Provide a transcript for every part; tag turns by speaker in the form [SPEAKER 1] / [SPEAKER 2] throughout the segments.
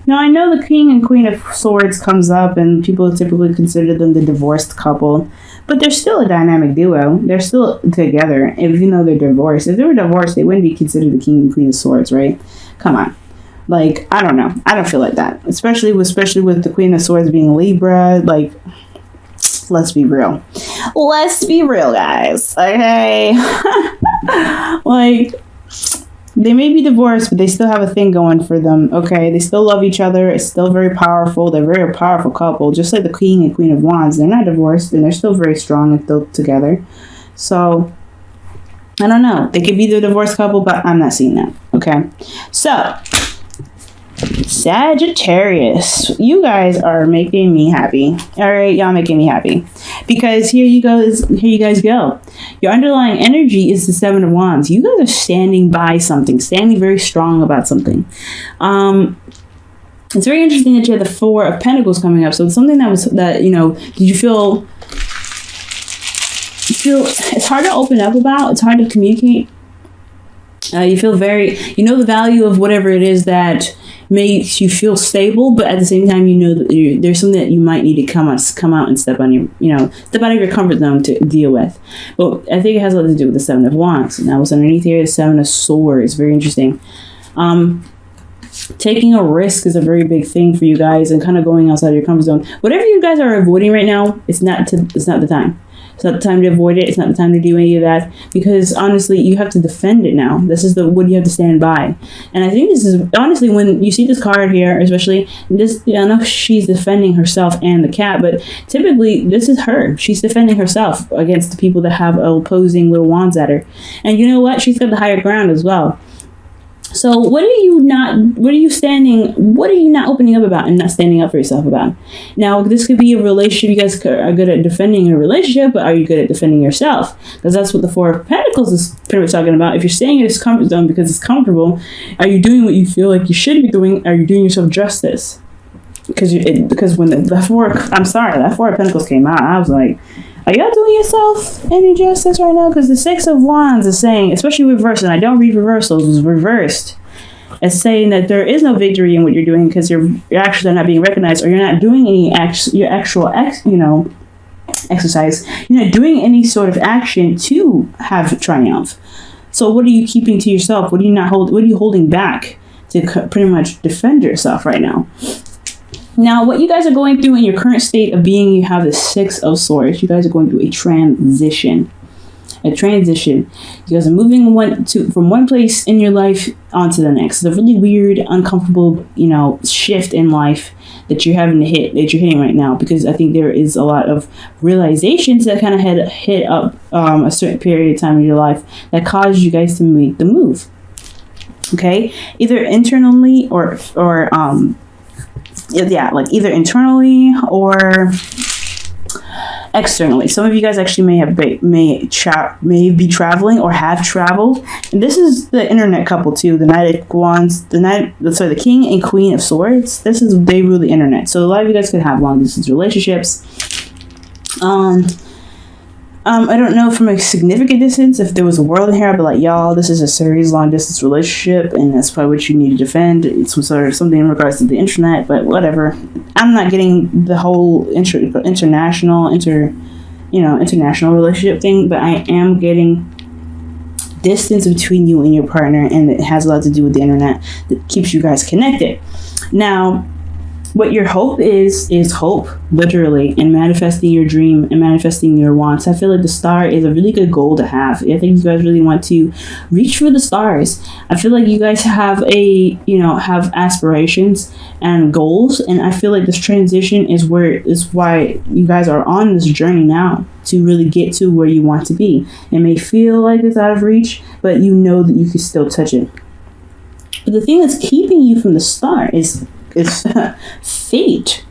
[SPEAKER 1] Now, I know the King and Queen of Swords comes up, and people typically consider them the divorced couple, but they're still a dynamic duo. They're still together, even though they're divorced. If they were divorced, they wouldn't be considered the King and Queen of Swords, right? Come on. Like, I don't know. I don't feel like that. Especially with the Queen of Swords being Libra. Like, let's be real. Let's be real, guys. Okay? Like, they may be divorced, but they still have a thing going for them. Okay? They still love each other. It's still very powerful. They're a very powerful couple. Just like the King and Queen of Wands. They're not divorced, and they're still very strong and still together. So, I don't know. They could be the divorced couple, but I'm not seeing that. Okay? So, Sagittarius, you guys are making me happy. All right, y'all making me happy, because here you guys go. Your underlying energy is the Seven of Wands. You guys are standing by something, standing very strong about something. It's very interesting that you have the Four of Pentacles coming up. So it's something did you feel it's hard to open up about, it's hard to communicate. You feel the value of whatever it is that makes you feel stable, but at the same time, you know that there's something that you might need to come out and step out of your comfort zone to deal with. But I think it has a lot to do with the Seven of Wands. Now, what's underneath here is Seven of Swords. Very interesting. Taking a risk is a very big thing for you guys, and kind of going outside of your comfort zone. Whatever you guys are avoiding right now, it's not the time. It's not the time to avoid it. It's not the time to do any of that, because honestly, you have to defend it now. This is what you have to stand by. And I think this is, honestly, when you see this card here, especially this, I know she's defending herself and the cat, but typically this is her. She's defending herself against the people that have opposing little wands at her. And you know what? She's got the higher ground as well. So what are you not opening up about and not standing up for yourself about? Now, this could be a relationship. You guys are good at defending a relationship, but are you good at defending yourself? Because that's what the Four of Pentacles is pretty much talking about. If you're staying in this comfort zone because it's comfortable, are you doing what you feel like you should be doing? Are you doing yourself justice? Because when that Four of Pentacles came out, I was like, are y'all doing yourself any justice right now? Because the Six of Wands is saying, especially reversed, and I don't read reversals, it's reversed. It's saying that there is no victory in what you're doing because you're actually not being recognized, or you're not doing any exercise. You're not doing any sort of action to have triumph. So what are you keeping to yourself? What are you holding back to pretty much defend yourself right now? Now, what you guys are going through in your current state of being, you have the Six of Swords. You guys are going through a transition. You guys are moving from one place in your life onto the next. It's a really weird, uncomfortable, shift in life that you're hitting right now, because I think there is a lot of realizations that kind of hit up a certain period of time in your life that caused you guys to make the move. Okay, either internally or either internally or externally. Some of you guys actually may be traveling or have traveled. And this is the internet couple too. The Knight of Wands, the King and Queen of Swords. They rule the internet. So a lot of you guys could have long distance relationships. I don't know from a significant distance. If there was a world in here, I'd be like, y'all, this is a serious long distance relationship, and that's probably what you need to defend. It's something in regards to the internet, but whatever. I'm not getting the whole international relationship thing, but I am getting distance between you and your partner, and it has a lot to do with the internet that keeps you guys connected. Now, what your hope is hope, literally, and manifesting your dream and manifesting your wants. I feel like the star is a really good goal to have. I think you guys really want to reach for the stars. I feel like you guys have have aspirations and goals, and I feel like this transition is why you guys are on this journey now to really get to where you want to be. It may feel like it's out of reach, but you know that you can still touch it. But the thing that's keeping you from the star is fate.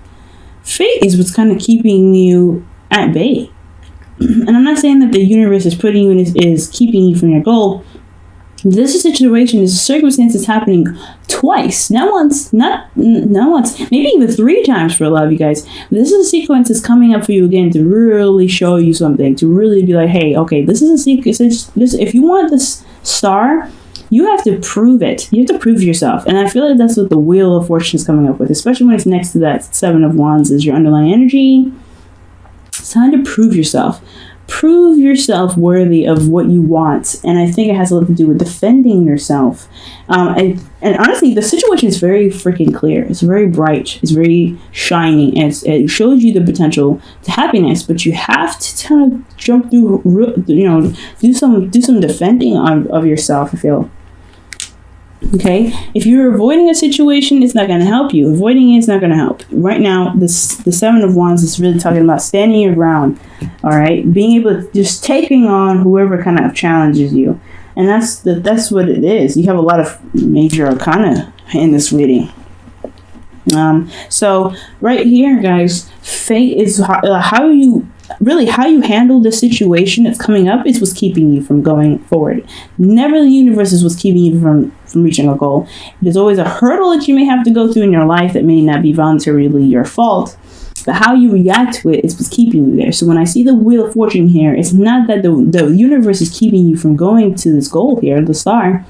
[SPEAKER 1] Fate is what's kind of keeping you at bay. And I'm not saying that the universe is putting you in is keeping you from your goal. This is a situation, this circumstance is happening twice. Not once, maybe even 3 times for a lot of you guys. This is a sequence that's coming up for you again to really show you something, to really be like, hey, okay, this is a sequence. If you want this star, You have to prove it. You have to prove yourself. And I feel like that's what the Wheel of Fortune is coming up with, especially when it's next to that Seven of Wands is your underlying energy. It's time to prove yourself. Prove yourself worthy of what you want. And I think it has a lot to do with defending yourself. And honestly, the situation is very freaking clear. It's very bright. It's very shiny. And it shows you the potential to happiness. But you have to kind of jump through, do some defending of yourself, I feel. Okay, if you're avoiding a situation, it's not going to help you. Avoiding it is not going to help. Right now, the Seven of Wands is really talking about standing your ground. All right, being able to just taking on whoever kind of challenges you, and that's what it is. You have a lot of major arcana in this reading. So right here, guys, fate is how you handle the situation that's coming up is what's keeping you from going forward. Never the universe is what's keeping you from reaching a goal. There's always a hurdle that you may have to go through in your life that may not be voluntarily your fault, but how you react to it is what's keeping you there. So when I see the Wheel of Fortune here, it's not that the universe is keeping you from going to this goal here, the star,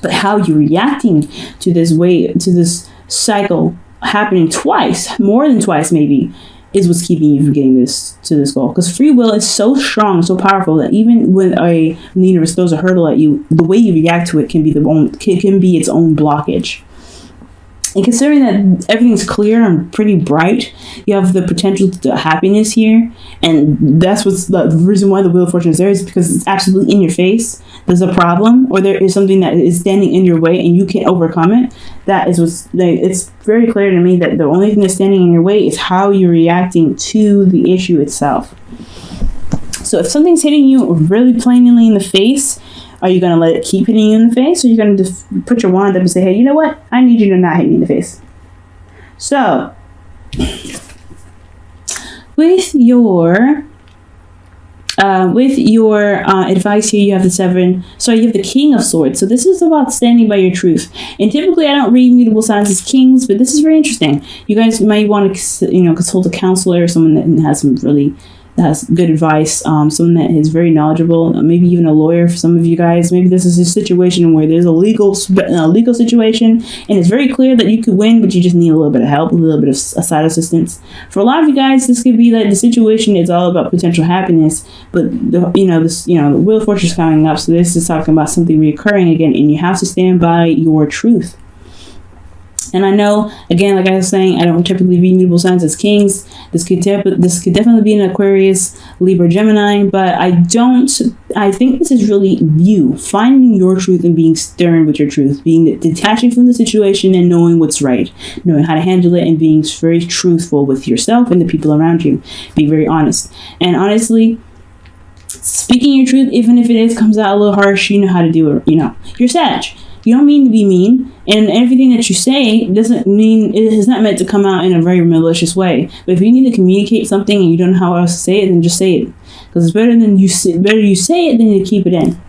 [SPEAKER 1] but how you're reacting to this cycle happening twice, more than twice maybe, is what's keeping you from getting to this goal. Because free will is so strong, so powerful that even when the universe throws a hurdle at you, the way you react to it can be its own blockage. And considering that everything's clear and pretty bright, you have the potential to happiness here. And that's what's the reason why the Wheel of Fortune is there, is because it's absolutely in your face. There's a problem, or there is something that is standing in your way and you can't overcome it. That is it's very clear to me that the only thing that's standing in your way is how you're reacting to the issue itself. So if something's hitting you really plainly in the face, are you going to let it keep hitting you in the face? Or are you going to just put your wand up and say, hey, you know what? I need you to not hit me in the face. So, with your advice here, you have you have the King of Swords. So this is about standing by your truth. And typically I don't read mutable signs as kings, but this is very interesting. You guys might want to, consult a counselor or someone that has good advice, someone that is very knowledgeable, maybe even a lawyer for some of you guys. Maybe this is a situation where there's a legal situation and it's very clear that you could win, but you just need a little bit of help, a little bit of side assistance. For a lot of you guys, this could be that the situation is all about potential happiness, but the Wheel of Fortune is coming up, so this is talking about something reoccurring again, and you have to stand by your truth. And I know, again, like I was saying, I don't typically read mutable signs as kings. This could definitely be an Aquarius, Libra, Gemini, but I think this is really you finding your truth and being stern with your truth, being detaching from the situation and knowing what's right, knowing how to handle it, and being very truthful with yourself and the people around you. Be very honest. And honestly, speaking your truth, even if comes out a little harsh, you know how to do it. You're Sag. You don't mean to be mean, and everything that you say doesn't mean it is not meant to come out in a very malicious way. But if you need to communicate something and you don't know how else to say it, then just say it, because it's better you say it than you keep it in.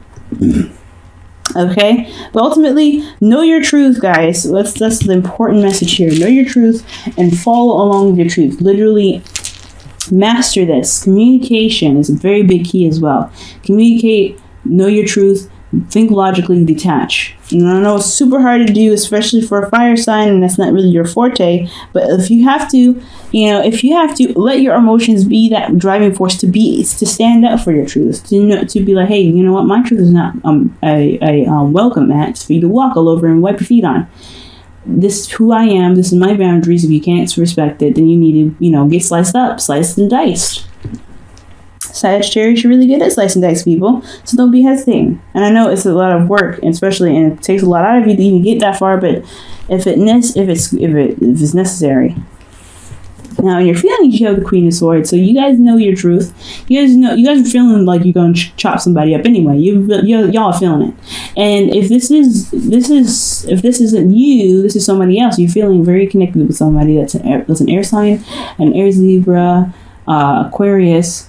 [SPEAKER 1] Okay, but ultimately, know your truth, guys. That's the important message here. Know your truth and follow along with your truth. Literally, master this. Communication is a very big key as well. Communicate. Know your truth. Think logically, detach. And I know it's super hard to do, especially for a fire sign, and that's not really your forte. But if you have to, let your emotions be that driving force to stand up for your truth, to be like, hey, you know what, my truth is not a welcome mat for you to walk all over and wipe your feet on. This is who I am. This is my boundaries. If you can't respect it, then you need to, get sliced up, sliced and diced. Sagittarius, you're really good at slice and dice people, so don't be hesitating. And I know it's a lot of work, and it takes a lot out of you to even get that far. But if it's necessary. Now, in your feelings, you have the Queen of Swords, so you guys know your truth. You guys are feeling like you're going to chop somebody up anyway. Y'all are feeling it. And if this isn't you, this is somebody else. You're feeling very connected with somebody that's an air sign, an Aries, Libra, Aquarius.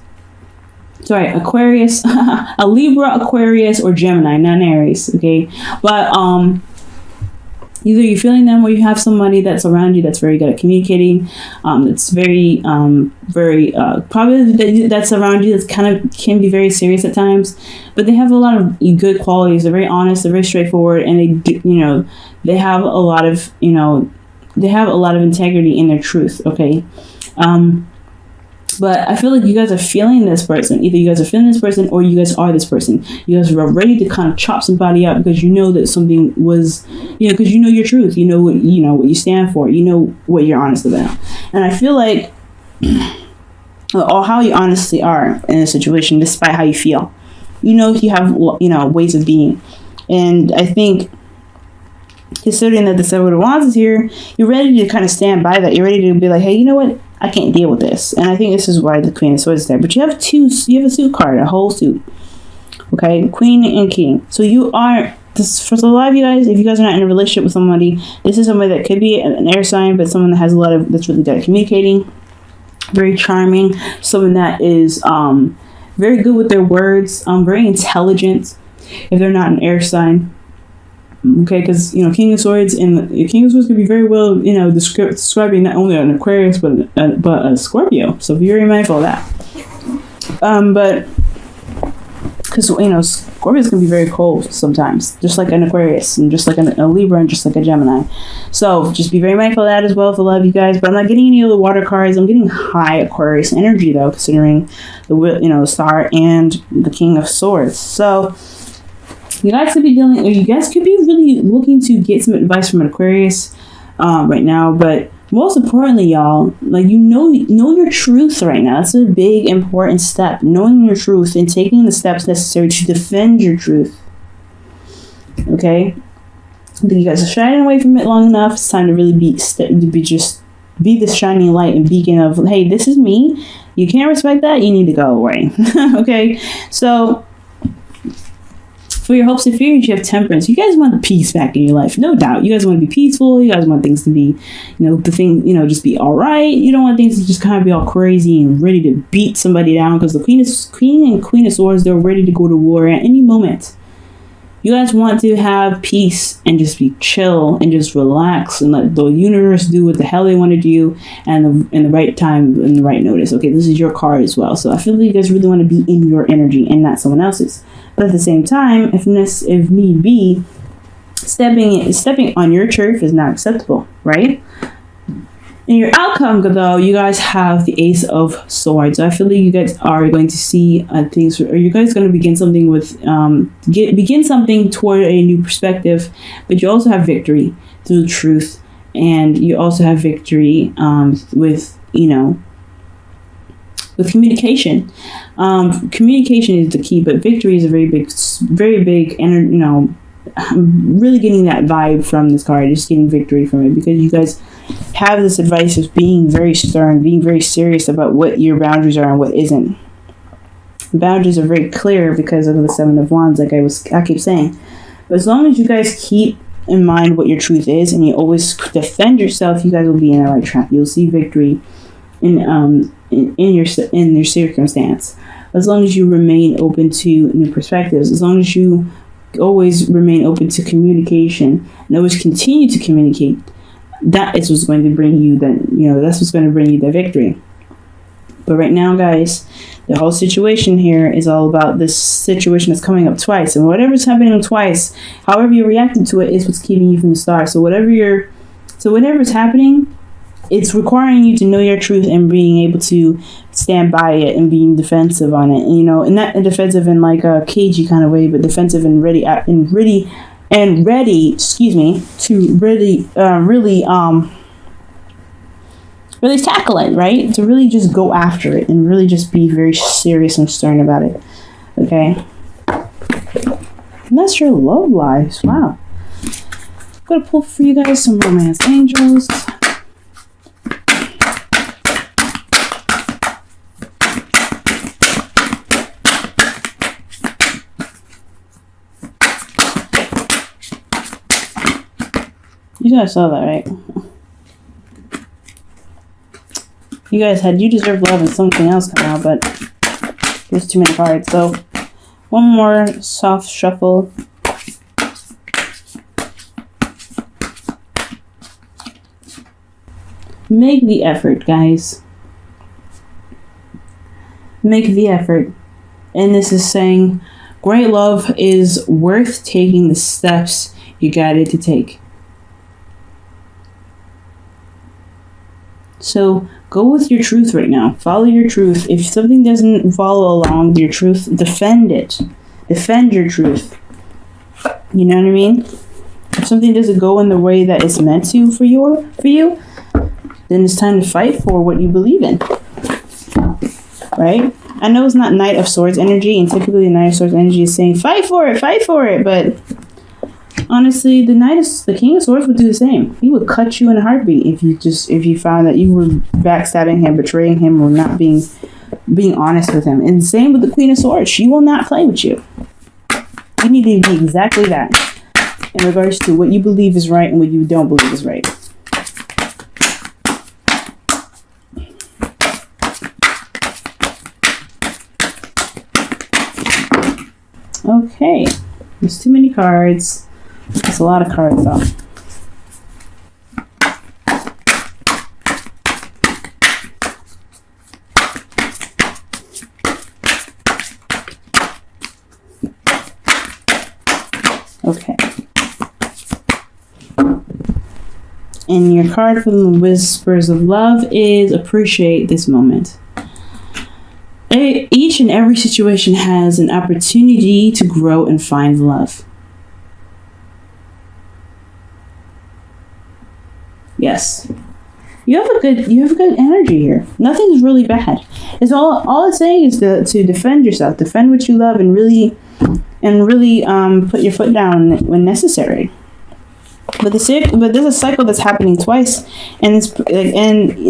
[SPEAKER 1] Sorry, Aquarius, a Libra, Aquarius, or Gemini, not Aries, okay? But either you're feeling them or you have somebody that's around you that's very good at communicating, that's very probably that's around you that's kind of can be very serious at times, but they have a lot of good qualities. They're very honest, they're very straightforward, and they have a lot of integrity in their truth. Okay. But I feel like you guys are feeling this person. Either you guys are feeling this person or you guys are this person. You guys are ready to kind of chop somebody up because you know that something was, because you know your truth. You know what you stand for. You know what you're honest about. And I feel like, or how you honestly are in a situation, despite how you feel. You have, ways of being. And I think, considering that the Seven of Wands is here, you're ready to kind of stand by that. You're ready to be like, hey, you know what? I can't deal with this. And I think this is why the Queen of Swords is there. But you have a suit card, a whole suit. Okay? Queen and King. So you are, for a lot of you guys, if you guys are not in a relationship with somebody, this is somebody that could be an air sign, but someone that has that's really good at communicating. Very charming. Someone that is very good with their words. Very intelligent. If they're not an air sign. Okay, because King of Swords and King of Swords could be very well describing not only an Aquarius but a Scorpio. So be very mindful of that. But because Scorpios can be very cold sometimes, just like an Aquarius and just like a Libra and just like a Gemini. So just be very mindful of that as well. For love, you guys. But I'm not getting any of the water cards. I'm getting high Aquarius energy though, considering the Star and the King of Swords. So. You guys could be really looking to get some advice from an Aquarius right now. But most importantly, y'all, like know your truth right now. That's a big, important step. Knowing your truth and taking the steps necessary to defend your truth. Okay? I think you guys are shying away from it long enough. It's time to really be this shining light and beacon of, hey, this is me. You can't respect that. You need to go away. Okay? So... for your hopes and fears, you have Temperance. You guys want peace back in your life, no doubt. You guys want to be peaceful. You guys want things to be, just be all right. You don't want things to just kind of be all crazy and ready to beat somebody down, because the Queen and Queen of Swords, they're ready to go to war at any moment. You guys want to have peace and just be chill and just relax and let the universe do what the hell they want to do, and in the right time and the right notice. Okay, this is your card as well. So I feel like you guys really want to be in your energy and not someone else's. But at the same time, if need be, stepping on your turf is not acceptable, right? In your outcome, though, you guys have the Ace of Swords. So I feel like you guys are going to see things, or you guys are going to begin something begin something toward a new perspective. But you also have victory through truth, and you also have victory with communication. Communication is the key, but victory is a very big, and really getting that vibe from this card, just getting victory from it, because you guys have this advice of being very stern, being very serious about what your boundaries are and what isn't. The boundaries are very clear because of the Seven of Wands, like I keep saying. But as long as you guys keep in mind what your truth is and you always defend yourself, you guys will be in the right track. You'll see victory in your circumstance. As long as you remain open to new perspectives, as long as you always remain open to communication and always continue to communicate, that is what's going to bring you that's what's going to bring you the victory. But right now, guys, the whole situation here is all about this situation that's coming up twice, and whatever's happening twice, however you're reacting to it is what's keeping you from the start. So whatever's happening, it's requiring you to know your truth and being able to stand by it and being defensive on it. And not defensive in like a cagey kind of way, but defensive and ready to really tackle it, right? To really just go after it and really just be very serious and stern about it. Okay? And that's your love lives. Wow. I'm gonna pull for you guys some romance angels. You guys saw that, right? You deserve love and something else come out, but there's too many cards. So one more soft shuffle. Make the effort, guys. Make the effort. And this is saying, great love is worth taking the steps you guided to take. So go with your truth right now. Follow your truth. If something doesn't follow along with your truth, defend it. Defend your truth. You know what I mean? If something doesn't go in the way that it's meant to for you, then it's time to fight for what you believe in. Right? I know it's not Knight of Swords energy, and typically the Knight of Swords energy is saying fight for it, but honestly, the King of Swords would do the same. He would cut you in a heartbeat if you found that you were backstabbing him, betraying him, or not being honest with him. And same with the Queen of Swords. She will not play with you. You need to be exactly that in regards to what you believe is right and what you don't believe is right. Okay, there's too many cards. That's a lot of cards, though. Okay. And your card from the Whispers of Love is appreciate this moment. Each and every situation has an opportunity to grow and find love. Yes. You have a good energy here. Nothing's really bad. It's all it's saying is to defend yourself, defend what you love, and really put your foot down when necessary. But there's a cycle that's happening twice, and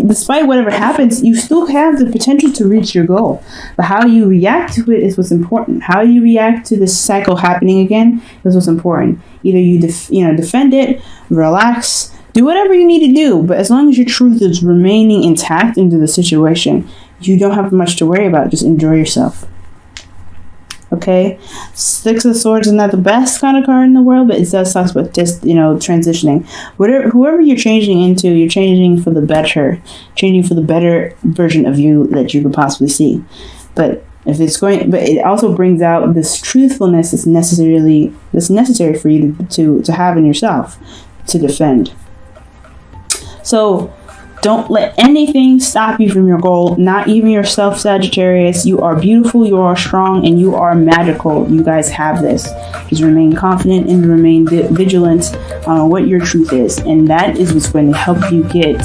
[SPEAKER 1] despite whatever happens, you still have the potential to reach your goal. But how you react to it is what's important. How you react to this cycle happening again is what's important. Either you defend it, relax, do whatever you need to do. But as long as your truth is remaining intact into the situation, you don't have much to worry about. Just enjoy yourself. Okay, Six of Swords is not the best kind of card in the world, but it does talk about just, transitioning. Whoever you're changing into, you're changing for the better, changing for the better version of you that you could possibly see. But it also brings out this truthfulness that's necessary for you to have in yourself to defend. So don't let anything stop you from your goal, not even yourself, Sagittarius. You are beautiful, you are strong, and you are magical. You guys have this. Just remain confident and remain vigilant on what your truth is. And that is what's going to help you get